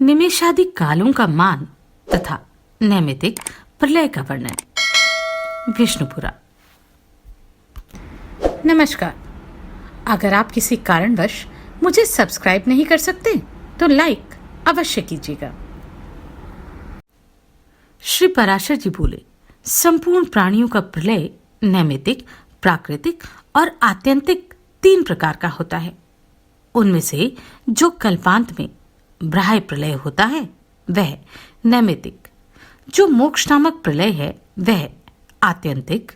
निमेषादि कालों का मान तथा नैमित्तिक प्रलय का वर्णन। विष्णुपुरा। नमस्कार। अगर आप किसी कारणवश मुझे सब्सक्राइब नहीं कर सकते तो लाइक अवश्य कीजिएगा। श्री पराशर जी बोले, संपूर्ण प्राणियों का प्रलय नैमित्तिक, प्राकृतिक और आत्यंतिक 3 प्रकार का होता है। उनमें से जो कल्पांत में ब्राह्य प्रलय होता है वह नैमित्तिक, जो मोक्ष नामक प्रलय है वह आत्यंतिक,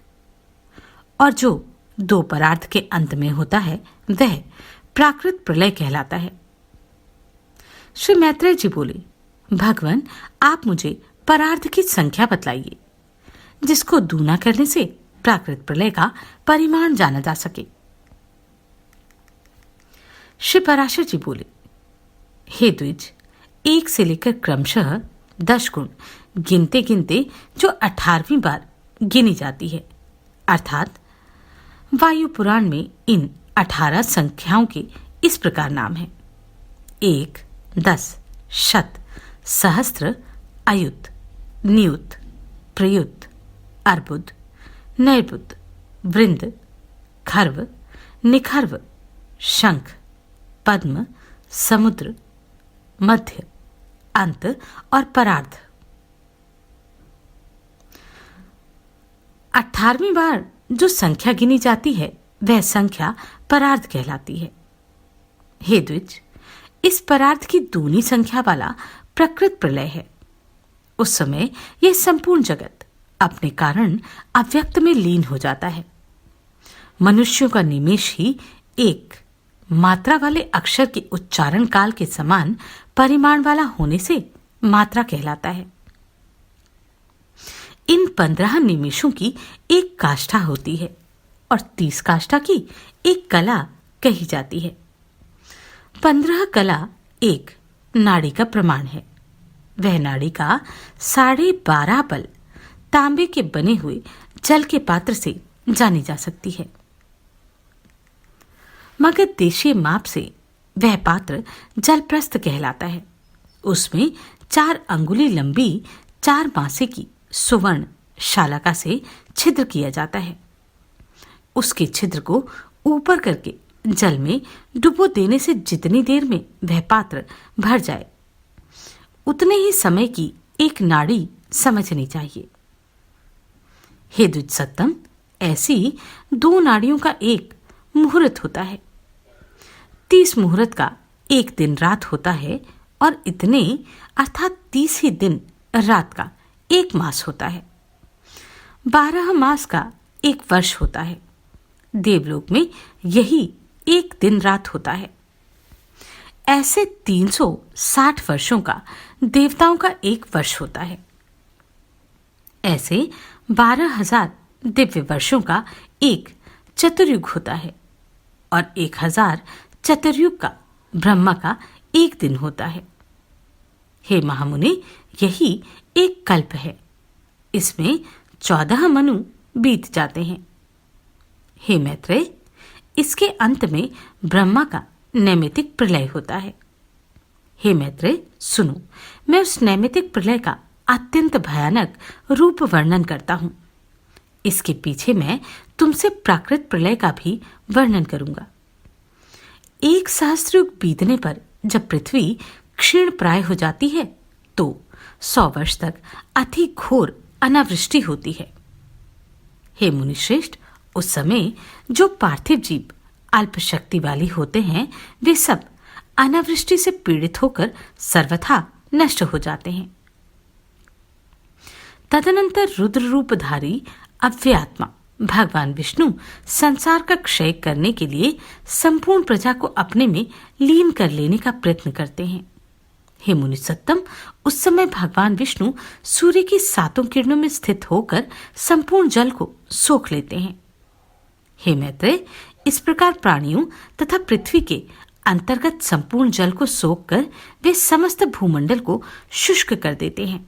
और जो 2 परार्थ के अंत में होता है वह प्राकृत प्रलय कहलाता है। श्री मैत्रेय जी बोले, भगवान आप मुझे परार्थ की संख्या बतलाइए जिसको दूना करने से प्राकृत प्रलय का परिमाण जाना जा सके। श्री पराशर जी बोले, हे द्विज, 1 से लेकर क्रमशः 10 गुण गिनते गिनते जो 18वीं बार गिनी जाती है, अर्थात वायु पुराण में इन 18 संख्याओं के इस प्रकार नाम है: 1, 10, शत, सहस्त्र, अयुत, नियुत, प्रयुत, अर्बुद, नैर्बुद, वृंद, खर्व, निखर्व, शंख, पद्म, समुद्र, मध्य, अंत और परार्ध। 18वीं बार जो संख्या गिनी जाती है वह संख्या परार्ध कहलाती है। हे द्विज, इस परार्ध की दूनी संख्या वाला प्रकृत प्रलय है। उस समय यह संपूर्ण जगत अपने कारण अव्यक्त में लीन हो जाता है। मनुष्यों का निमेष ही एक मात्रा वाले अक्षर के उच्चारण काल के समान परिमाण वाला होने से मात्रा कहलाता है। इन 15 निमेषों की एक काष्ठा होती है और 30 काष्ठा की एक कला कही जाती है। 15 कला एक नाड़ी का प्रमाण है। वह नाड़ी का 12.5 बल तांबे के बने हुए जल के पात्र से जानी जा सकती है, मगर देशीय माप से वह पात्र जलप्रस्थ कहलाता है। उसमें 4 अंगुली लंबी 4 मासे की सुवर्ण शालाका से छिद्र किया जाता है। उसके छिद्र को ऊपर करके जल में डुबो देने से जितनी देर में वह पात्र भर जाए उतने ही समय की एक नाड़ी समझनी चाहिए। हे द्विजसत्तम, ऐसी 2 नाड़ियों का एक मुहूर्त होता है। 30 मुहूर्त का एक दिन रात होता है और इतने अर्थात 30 ही दिन रात का एक मास होता है। 12 मास का एक वर्ष होता है। देवलोक में यही एक दिन रात होता है। ऐसे 360 वर्षों का देवताओं का एक वर्ष होता है। ऐसे 12,000 दिव्य वर्षों का एक चतुर्युग होता है और 1,000 चतुर्युग का ब्रह्मा का एक दिन होता है। हे महामुनि, यही एक कल्प है। इसमें 14 मनु बीत जाते हैं। हे मैत्रेय, इसके अंत में ब्रह्मा का नैमित्तिक प्रलय होता है। हे मैत्रेय, सुनो, मैं उस नैमित्तिक प्रलय का अत्यंत भयानक रूप वर्णन करता हूं। इसके पीछे मैं तुमसे प्राकृत प्रलय का भी वर्णन करूंगा। 1 सहस्त्रयुग बीतने पर जब पृथ्वी क्षीण प्राय हो जाती है तो 100 वर्ष तक अति घोर अनावृष्टि होती है। हे मुनिश्रेष्ठ, उस समय जो पार्थिव जीव अल्प शक्ति वाली होते हैं वे सब अनावृष्टि से पीड़ित होकर सर्वथा नष्ट हो जाते हैं। तदनंतर रुद्र रूपधारी अव्यय आत्मा भगवान विष्णु संसार का क्षय करने के लिए संपूर्ण प्रजा को अपने में लीन कर लेने का प्रयत्न करते हैं। हे मुनिसत्तम, उस समय भगवान विष्णु सूर्य की 7 किरणों में स्थित होकर संपूर्ण जल को सोख लेते हैं। हे मैत्रेय, इस प्रकार प्राणियों तथा पृथ्वी के अंतर्गत संपूर्ण जल को सोखकर वे समस्त भूमंडल को शुष्क कर देते हैं।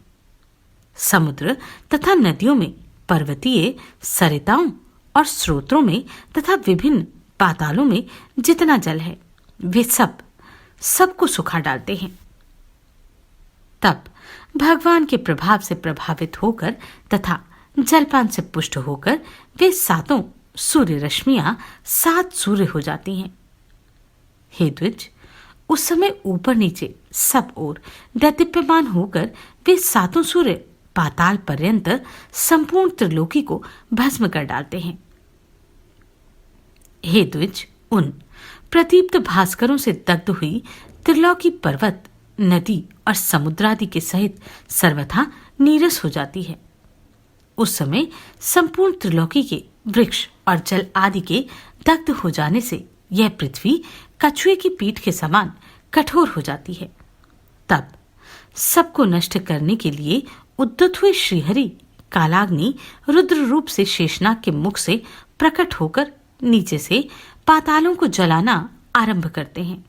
समुद्र तथा नदियों में, पर्वतीय सरिताओं और स्रोतों में तथा विभिन्न पातालों में जितना जल है वे सबको सुखा डालते हैं। तब भगवान के प्रभाव से प्रभावित होकर तथा जलपान से पुष्ट होकर वे सातों सूर्य रश्मियां 7 सूर्य हो जाती हैं। हे द्विज, उस समय ऊपर नीचे सब ओर दैदीप्यमान होकर वे सातों सूर्य पाताल पर्यंत संपूर्ण त्रिलोकी को भस्म कर डालते हैं। हे द्विज, उन प्रदीप्त भास्करों से दग्ध हुई त्रिलोकी पर्वत, नदी और समुद्रादि के सहित सर्वथा नीरस हो जाती है। उस समय संपूर्ण त्रिलोकी के वृक्ष और जल आदि के दग्ध हो जाने से यह पृथ्वी कछुए की पीठ के समान कठोर हो जाती है। तब सबको नष्ट करने के लिए उद्युत हुए श्रीहरि कालाग्नि रुद्र रूप से शेषनाग के मुख से प्रकट होकर नीचे से पातालों को जलाना आरंभ करते हैं।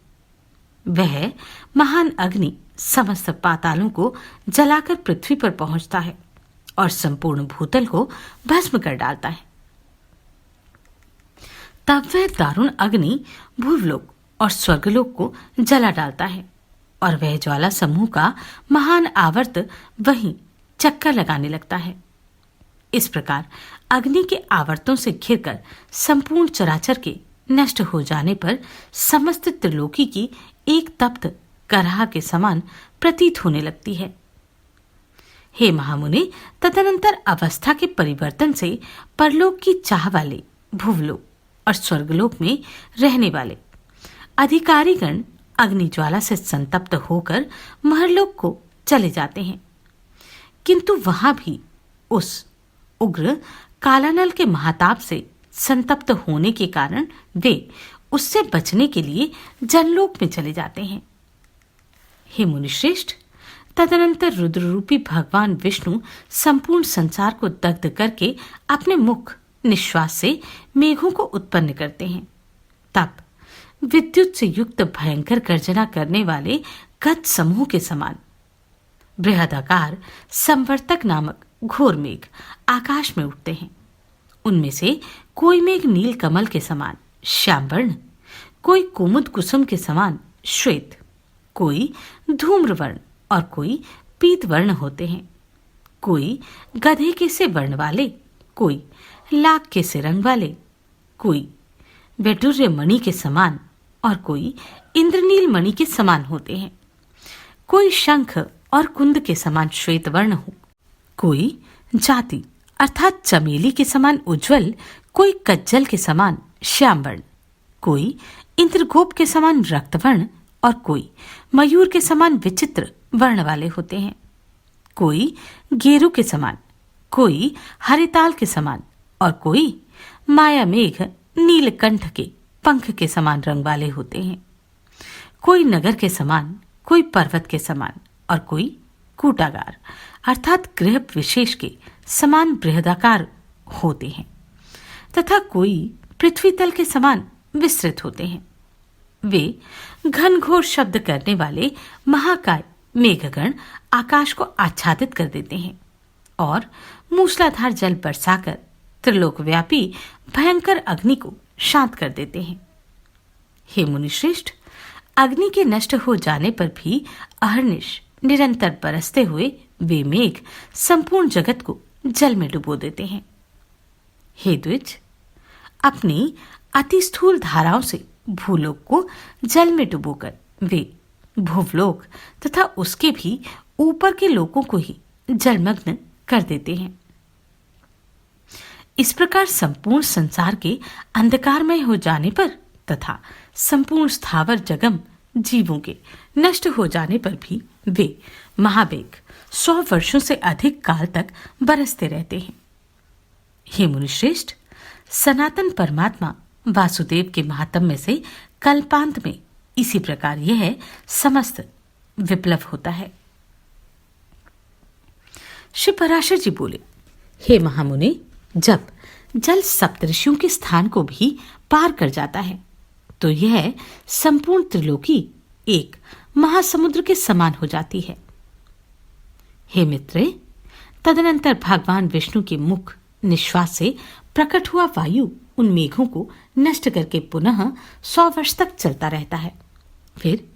वह महान अग्नि समस्त पातालों को जलाकर पृथ्वी पर पहुंचता है और संपूर्ण भूतल को भस्म कर डालता है। तब वह दारुण अग्नि भूलोक और स्वर्गलोक को जला डालता है और वह ज्वाला समूह का महान आवर्त वहीं चक्कर लगाने लगता है। इस प्रकार अग्नि के आवर्तों से घिरकर संपूर्ण चराचर के नष्ट हो जाने पर समस्त त्रिलोकी की एक तप्त करहा के समान प्रतीत होने लगती है। हे महामुनि, तदनंतर अवस्था के परिवर्तन से परलोक की चाह वाले भुवलोक और स्वर्गलोक में रहने वाले अधिकारीगण अग्नि ज्वाला से संतप्त होकर महरलोक को चले जाते हैं, किंतु वहां भी उस उग्र कालानल के महाताप से संतप्त होने के कारण वे उससे बचने के लिए जनलोक में चले जाते हैं। हे मुनिश्रेष्ठ, तदनंतर रुद्र रूपी भगवान विष्णु संपूर्ण संसार को दग्ध करके अपने मुख निश्वास से मेघों को उत्पन्न करते हैं। तब विद्युत से युक्त भयंकर गर्जना करने वाले गज समूह के समान बृहदाकार संवर्तक नामक घोर मेघ आकाश में उठते हैं। उनमें से कोई मेघ नील कमल के समान श्याम वर्ण, कोई कुमुद कुसुम के समान श्वेत, कोई धूम्र वर्ण और कोई पीत वर्ण होते हैं। कोई गधे के से वर्ण वाले, कोई लाख के से रंग वाले, कोई वैडूर्य मणि के समान और कोई इंद्रनील मणि के समान होते हैं। कोई शंख और कुंद के समान श्वेत वर्ण हो, कोई जाति अर्थात चमेली के समान उज्जवल, कोई कज्जल के समान श्याम वर्ण, कोई इंद्रगोप के समान रक्तवर्ण और कोई मयूर के समान विचित्र वर्ण वाले होते हैं। कोई गेरू के समान, कोई हरिताल के समान और कोई माया मेघ नीलकंठ के पंख के समान रंग वाले होते हैं। कोई नगर के समान, कोई पर्वत के समान और कोई कूटागार अर्थात गृह विशेष के समान बृहदाकार होते हैं तथा कोई पृथ्वी तल के समान विस्तृत होते हैं। वे घनघोर शब्द करने वाले महाकाय मेघगण आकाश को आच्छादित कर देते हैं और मूसलाधार जल बरसाकर त्रिलोकव्यापी भयंकर अग्नि को शांत कर देते हैं। हे मुनिश्रेष्ठ, अग्नि के नष्ट हो जाने पर भी अहर्निश निरंतर बरसते हुए वे मेघ संपूर्ण जगत को जल में डुबो देते हैं। हे द्विज, अपनी अति स्थूल धाराओं से भूलोक को जल में डुबोकर वे भुवलोक तथा उसके भी ऊपर के लोकों को ही जलमग्न कर देते हैं। इस प्रकार संपूर्ण संसार के अंधकारमय हो जाने पर तथा संपूर्ण स्थावर जगम जीवों के नष्ट हो जाने पर भी वे महावेग 100 वर्षों से अधिक काल तक बरसते रहते हैं। हे मुनिश्रेष्ठ, सनातन परमात्मा वासुदेव के महात्म्य से कल्पांत में इसी प्रकार यह समस्त विप्लव होता है। श्री पराशर जी बोले, हे महामुनि, जब जल सप्तऋषियों के स्थान को भी पार कर जाता है तो यह संपूर्ण त्रिलोकी एक महासमुद्र के समान हो जाती है। हे मित्रे, तदनंतर भगवान विष्णु के मुख निश्वास से प्रकट हुआ वायु उन मेघों को नष्ट करके पुनः 100 वर्ष तक चलता रहता है। फिर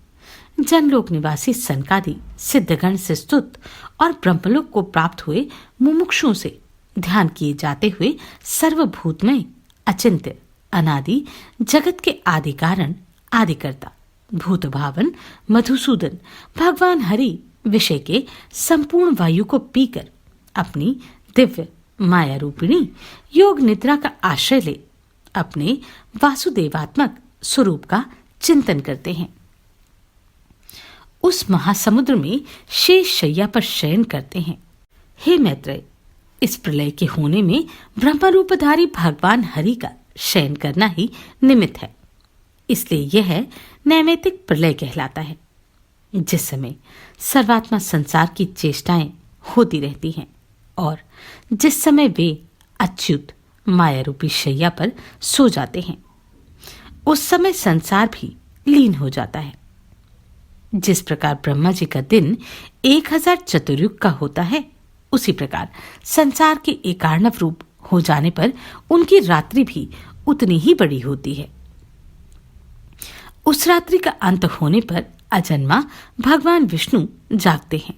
जनलोक निवासी सनकादि सिद्धगण से स्तुत और ब्रह्मलोक को प्राप्त हुए मुमुक्षुओं से ध्यान किए जाते हुए सर्वभूतमय अचिंत्य अनादि जगत के आदि कारण आदिकर्ता भूत भावन मधुसूदन भगवान हरि विषय के संपूर्ण वायु को पीकर अपनी दिव्य माया रूपिणी योग निद्रा का आश्रय ले अपने वासुदेवात्मक स्वरूप का चिंतन करते हैं। उस महासमुद्र में शेष शैया पर शयन करते हैं। हे मैत्रेय, इस प्रलय के होने में ब्रह्मरूपधारी भगवान हरि का शयन करना ही निमित्त है। इसलिए यह नैमित्तिक प्रलय कहलाता है, जिस समय सर्वात्मा संसार की चेष्टाएं होती रहती हैं और जिस समय वे अच्युत माया रूपी शैया पर सो जाते हैं, उस समय संसार भी लीन हो जाता है। जिस प्रकार ब्रह्मा जी का दिन 1000 चतुर्युग का होता है, उसी प्रकार संसार के एकार्णव रूप हो जाने पर उनकी रात्रि भी उतनी ही बड़ी होती है। उस रात्रि का अंत होने पर अजन्मा भगवान विष्णु जागते हैं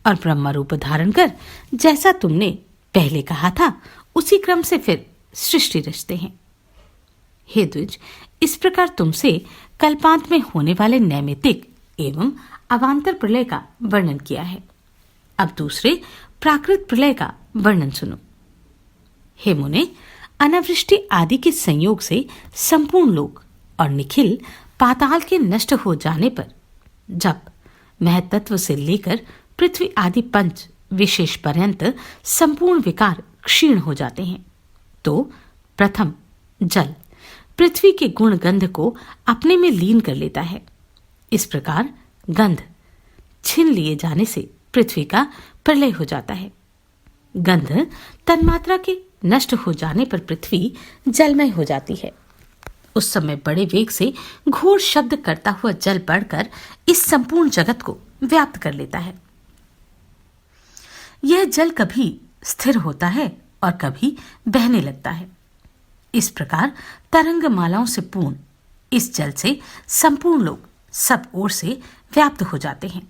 और ब्रह्मा रूप धारण कर जैसा तुमने पहले कहा था उसी क्रम से फिर सृष्टि रचते हैं। हे द्विज, इस प्रकार तुमसे कल्पांत में होने वाले नैमित्तिक एवं अवान्तर प्रलय का वर्णन किया है। अब दूसरे प्राकृत प्रलय का वर्णन सुनो। हे मुने, अनावृष्टि आदि के संयोग से संपूर्ण लोक और निखिल पाताल के नष्ट हो जाने पर जब महतत्व से लेकर पृथ्वी आदि पंच विशेष पर्यंत संपूर्ण विकार क्षीण हो जाते हैं, तो प्रथम जल पृथ्वी के गुण गंध को अपने में लीन कर लेता है। इस प्रकार गंध छीन लिए जाने से पृथ्वी का प्रलय हो जाता है। गंध तन्मात्रा के नष्ट हो जाने पर पृथ्वी जलमय हो जाती है। उस समय बड़े वेग से घोर शब्द करता हुआ जल बढ़कर इस संपूर्ण जगत को व्याप्त कर लेता है। यह जल कभी स्थिर होता है और कभी बहने लगता है। इस प्रकार तरंग मालाओं से पूर्ण इस जल से संपूर्ण लोग सब ओर से व्याप्त हो जाते हैं।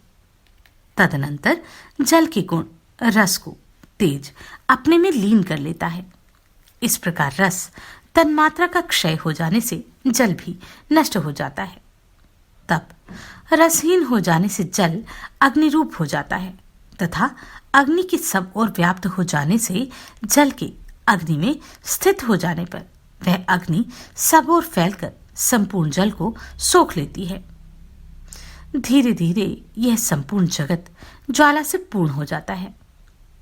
तदनंतर जल के गुण रस को तेज अपने में लीन कर लेता है। इस प्रकार रस तन्मात्रा का क्षय हो जाने से जल भी नष्ट हो जाता है। तब रसहीन हो जाने से जल अग्निरूप हो जाता है तथा अग्नि की सब ओर व्याप्त हो जाने से जल के अग्नि में स्थित हो जाने पर वह अग्नि सब ओर फैलकर संपूर्ण जल को सोख लेती है। धीरे धीरे यह संपूर्ण जगत ज्वाला से पूर्ण हो जाता है।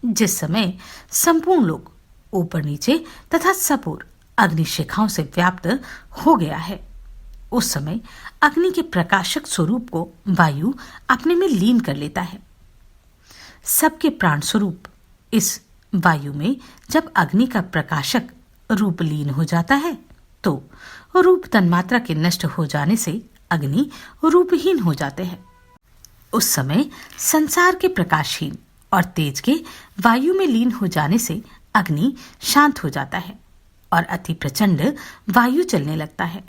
जिस समय संपूर्ण लोक ऊपर नीचे तथा सब ओर अग्नि शिखाओं से व्याप्त हो गया है, उस समय अग्नि के प्रकाशक स्वरूप को वायु अपने में लीन कर लेता है। सबके प्राण स्वरूप इस वायु में जब अग्नि का प्रकाशक रूप लीन हो जाता है, तो रूप तन्मात्रा के नष्ट हो जाने से अग्नि रूपहीन हो जाते हैं। उस समय संसार के प्रकाशहीन और तेज के वायु में लीन हो जाने से अग्नि शांत हो जाता है और अति प्रचंड वायु चलने लगता है।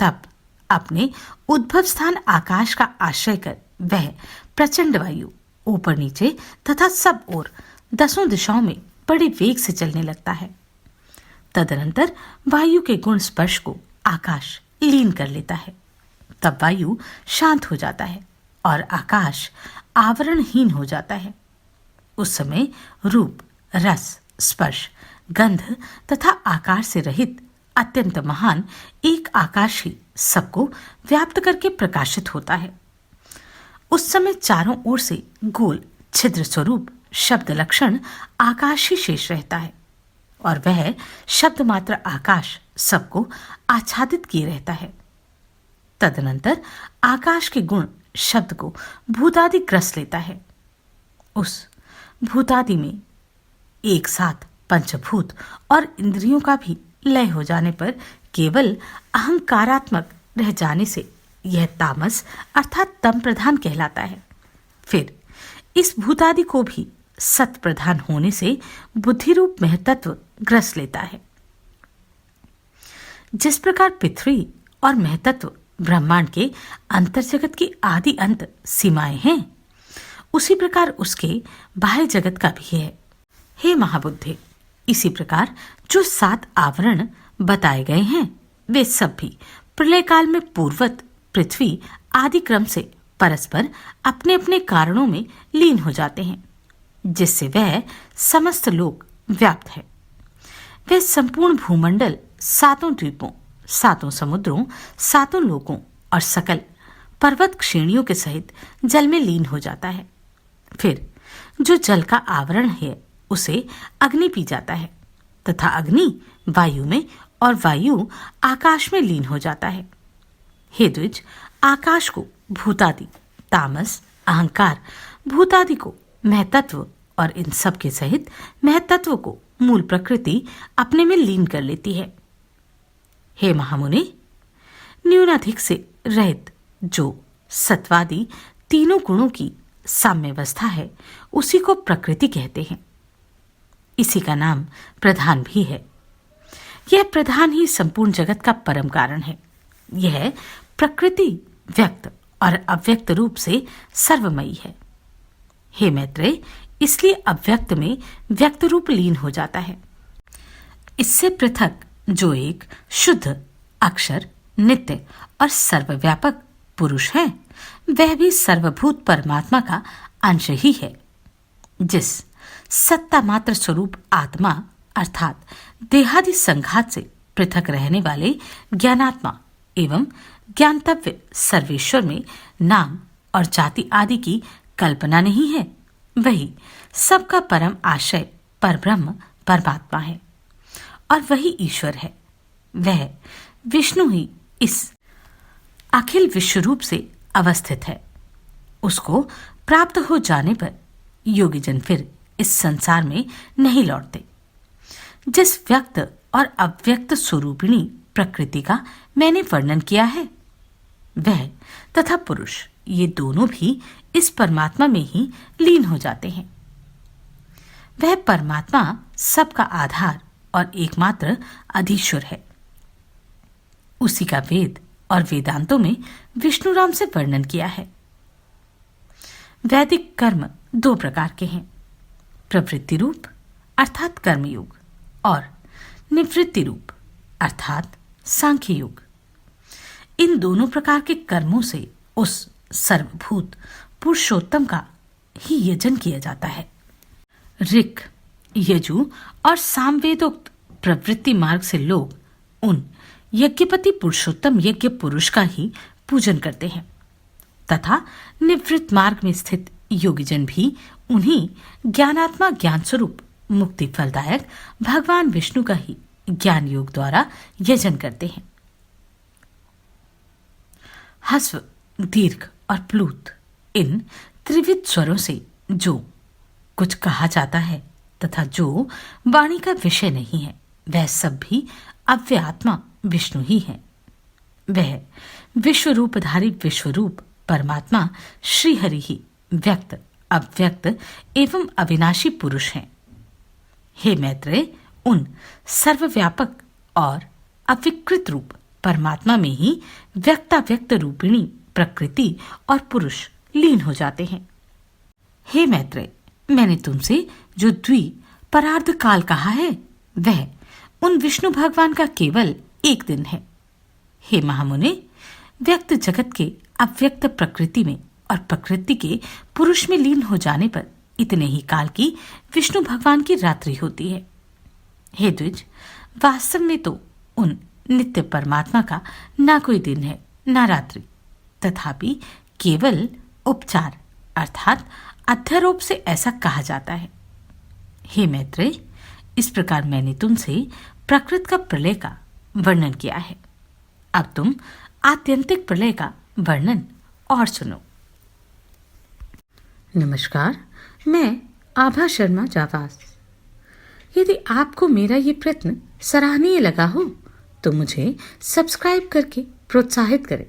तब अपने उद्भव स्थान आकाश का आश्रय कर वह प्रचंड वायु ऊपर नीचे तथा सब ओर 10 दिशाओं में बड़े वेग से चलने लगता है। तदनंतर वायु के गुण स्पर्श को आकाश लीन कर लेता है। तब वायु शांत हो जाता है और आकाश आवरणहीन हो जाता है। उस समय रूप, रस, स्पर्श, गंध तथा आकार से रहित अत्यंत महान एक आकाश ही सबको व्याप्त करके प्रकाशित होता है। उस समय चारों ओर से गोल छिद्र स्वरूप शब्द लक्षण आकाश ही शेष रहता है और वह शब्द मात्र आकाश सबको आच्छादित किए रहता है। तदनंतर आकाश के गुण शब्द को भूतादि ग्रस लेता है। उस भूतादि में एक साथ पंचभूत और इंद्रियों का भी लय हो जाने पर केवल अहंकारात्मक रह जाने से यह तामस अर्थात तम प्रधान कहलाता है। फिर इस भूतादि को भी सत प्रधान होने से बुद्धि रूप महतत्व ग्रस लेता है। जिस प्रकार पृथ्वी और महतत्व ब्रह्मांड के अंतर्जगत की आदि अंत सीमाएं हैं, उसी प्रकार उसके बाह्य जगत का भी है। हे महाबुद्धे, इसी प्रकार जो 7 आवरण बताए गए हैं वे सब भी प्रलय काल में पूर्वत पृथ्वी आदि क्रम से परस्पर अपने अपने कारणों में लीन हो जाते हैं, जिससे वह समस्त लोक व्याप्त है। वह संपूर्ण भूमंडल 7 द्वीपों, 7 समुद्रों, 7 लोकों और सकल पर्वत श्रेणियों के सहित जल में लीन हो जाता है। फिर जो जल का आवरण है उसे अग्नि पी जाता है तथा अग्नि वायु में और वायु आकाश में लीन हो जाता है। हे द्विज, आकाश को भूतादि, तामस, अहंकार, भूतादि को महतत्व और इन सब के सहित महतत्व को मूल प्रकृति अपने में लीन कर लेती है। हे महामुनि, न्यूनाधिक से रहित जो सत्वादि तीनों गुणों की साम्यावस्था है उसी को प्रकृति कहते हैं। इसी का नाम प्रधान भी है। यह प्रधान ही संपूर्ण जगत का परम कारण है। यह प्रकृति व्यक्त और अव्यक्त रूप से सर्वमयी है। हे मैत्रेय, इसलिए अव्यक्त में व्यक्त रूप लीन हो जाता है। इससे पृथक जो एक शुद्ध अक्षर, नित्य और सर्वव्यापक पुरुष है, वह भी सर्वभूत परमात्मा का अंश ही है। जिस सत्ता मात्र स्वरूप आत्मा अर्थात देहादि संघात से पृथक रहने वाले ज्ञानात्मा एवं ज्ञानतव्य सर्वेश्वर में नाम और जाति आदि की कल्पना नहीं है, वही सबका परम आश्रय परब्रह्म परमात्मा है और वही ईश्वर है। वह विष्णु ही इस अखिल विश्वरूप से अवस्थित है। उसको प्राप्त हो जाने पर योगीजन फिर इस संसार में नहीं लौटते। जिस व्यक्त और अव्यक्त स्वरूपिणी प्रकृति का मैंने वर्णन किया है, वह तथा पुरुष ये दोनों भी इस परमात्मा में ही लीन हो जाते हैं। वह परमात्मा सबका आधार और एकमात्र अधीश्वर है। उसी का वेद और वेदांतों में विष्णुराम से वर्णन किया है। वैदिक कर्म 2 प्रकार के हैं, प्रवृत्ति रूप अर्थात कर्मयोग और निवृत्ति रूप अर्थात सांख्य योग। इन दोनों प्रकार के कर्मों से उस सर्वभूत पुरुषोत्तम का ही यजन किया जाता है। ऋक, यजु और सामवेदोक्त प्रवृत्ति मार्ग से लोग उन यज्ञपति पुरुषोत्तम यज्ञ पुरुष का ही पूजन करते हैं तथा निवृत्त मार्ग में स्थित योगीजन भी उन्हीं ज्ञानात्मा ज्ञान स्वरूप मुक्ति फलदायक भगवान विष्णु का ही ज्ञान योग द्वारा यजन करते हैं। हस्व, दीर्घ और प्लूत इन त्रिविध स्वरों से जो कुछ कहा जाता है तथा जो वाणी का विषय नहीं है, वह सब भी अव्यय आत्मा विष्णु ही है। वह विश्वरूपधारी विश्वरूप परमात्मा श्रीहरि ही व्यक्त, अव्यक्त एवं अविनाशी पुरुष हैं। हे मैत्रेय, उन सर्वव्यापक और अविकृत रूप परमात्मा में ही व्यक्ताव्यक्त रूपिणी प्रकृति और पुरुष लीन हो जाते हैं। हे मैत्रेय, मैंने तुमसे जो परार्ध काल कहा है, वह उन विष्णु भगवान का केवल 1 दिन है। हे महामुने, व्यक्त जगत के अव्यक्त प्रकृति में और प्रकृति के पुरुष में लीन हो जाने पर इतने ही काल की विष्णु भगवान की रात्रि होती है। हे द्विज, वास्तव में तो उन नित्य परमात्मा का ना कोई दिन है ना रात्रि, तथापि केवल उपचार अर्थात अध्यारोप से ऐसा कहा जाता है। हे मैत्रेय, इस प्रकार मैंने तुमसे प्रकृति का प्रलय का वर्णन किया है। अब तुम आत्यंतिक प्रलय का वर्णन और सुनो। नमस्कार, मैं आभा शर्मा जावास। यदि आपको मेरा ये प्रयत्न सराहनीय लगा हो तो मुझे सब्सक्राइब करके प्रोत्साहित करें